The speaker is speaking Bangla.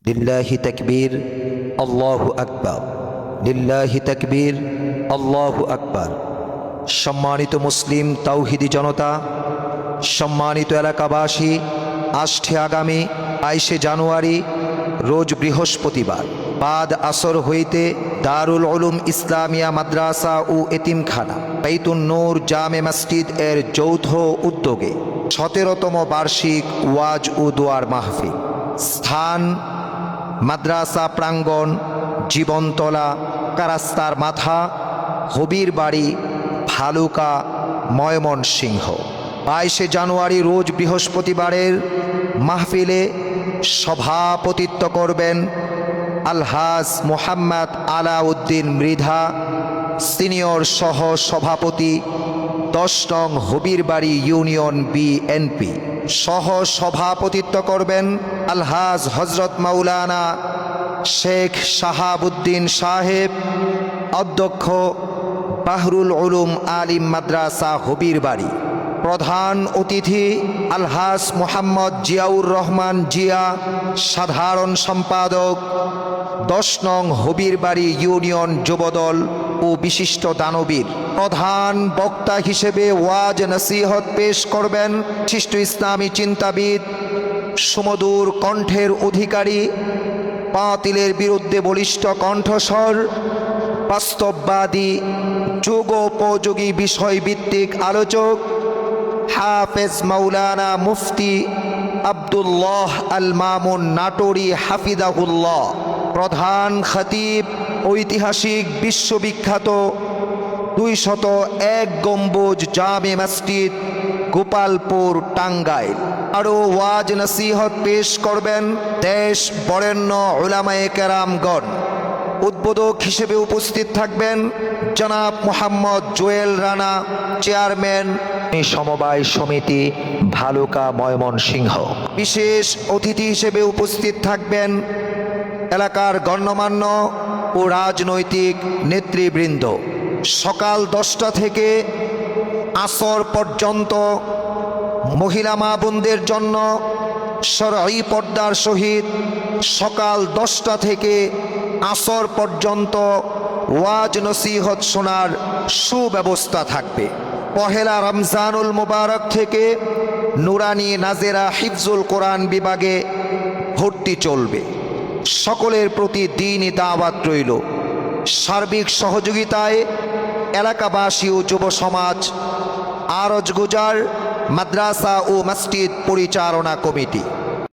লিল্লাহি তাকবীর, আল্লাহু আকবার। লিল্লাহি তাকবীর, আল্লাহু আকবার। সম্মানিত মুসলিম তাওহিদি জনতা, সম্মানিত এলাকাবাসী, আসছে আগামী 22শে জানুয়ারি রোজ বৃহস্পতিবার বাদ আসর হইতে দারুল উলুম ইসলামিয়া মাদ্রাসা ও এতিমখানা বাইতুন নূর জামে মসজিদ এর যৌথ উদ্যোগে 17তম বার্ষিক ওয়াজ ও দোয়ার মাহফিল। স্থান মাদ্রাসা প্রাঙ্গণ, জীবনতলা, কারাস্তার মাথা, হবির বাড়ি, ভালুকা, ময়মনসিংহ। 22শে জানুয়ারি রোজ বৃহস্পতিবারের মাহফিলে সভাপতিত্ব করবেন আলহাজ মোহাম্মদ আলাউদ্দিন মৃধা, সিনিয়র সহ সভাপতি 10 নং হবিরবাড়ি ইউনিয়ন বিএনপি। সহ সভাপতিত্ব করবেন আলহাজ হজরত মাওলানা শেখ শাহাবুদ্দিন সাহেব, অধ্যক্ষ বাহরুল উলুম আলিম মাদ্রাসা হবিরবাড়ি। প্রধান অতিথি আলহাজ মোহাম্মদ জিয়াউর রহমান জিয়া, সাধারণ সম্পাদক 10 নং হবিরবাড়ি ইউনিয়ন যুবদল ও বিশিষ্ট দানবীর। প্রধান বক্তা হিসেবে ওয়াজ নসিহত পেশ করবেন বিশিষ্ট ইসলামী চিন্তাবিদ, সুমধুর কণ্ঠের অধিকারী, বাতিলের বিরুদ্ধে বলিষ্ঠ কণ্ঠস্বর, বাস্তববাদী, যুগোপযোগী বিষয়ভিত্তিক আলোচক হাফেজ মাওলানা মুফতি আব্দুল্লাহ আল মামুন নাটোরি হাফিজাহুল্লাহ। প্রধান খতিব ঐতিহাসিক বিশ্ববিখ্যাত 201 গম্বুজ জামে মসজিদ, গোপালপুর, টাঙ্গাইল। আরও ওয়াজ নসিহত পেশ করবেন দেশ বরেণ্য উলামায়ে কেরামগণ। উদ্বোধক হিসেবে উপস্থিত থাকবেন জনাব মোহাম্মদ জুয়েল রানা, চেয়ারম্যান সমবায় সমিতি, ভালুকা, ময়মনসিংহ। বিশেষ অতিথি হিসেবে উপস্থিত থাকবেন এলাকার গণ্যমান্য ও রাজনৈতিক নেতৃবৃন্দ। সকাল 10টা থেকে আসর পর্যন্ত মহিলা মা বোনদের জন্য শরঈ পর্দার সহিত সকাল 10টা থেকে আসর পর্যন্ত ওয়াজ নসিহত শোনার সুব্যবস্থা থাকবে। পহেলা রমজানুল মুবারক থেকে নুরানি নাজেরা হিফজুল কোরআন বিভাগে ভর্তি চলবে। সকলের প্রতি দ্বীনি দাওয়াত রইল। সার্বিক সহযোগিতায় এলাকাবাসী ও যুব সমাজ, আরজ গুজার মাদ্রাসা ও মসজিদ পরিচালনা কমিটি।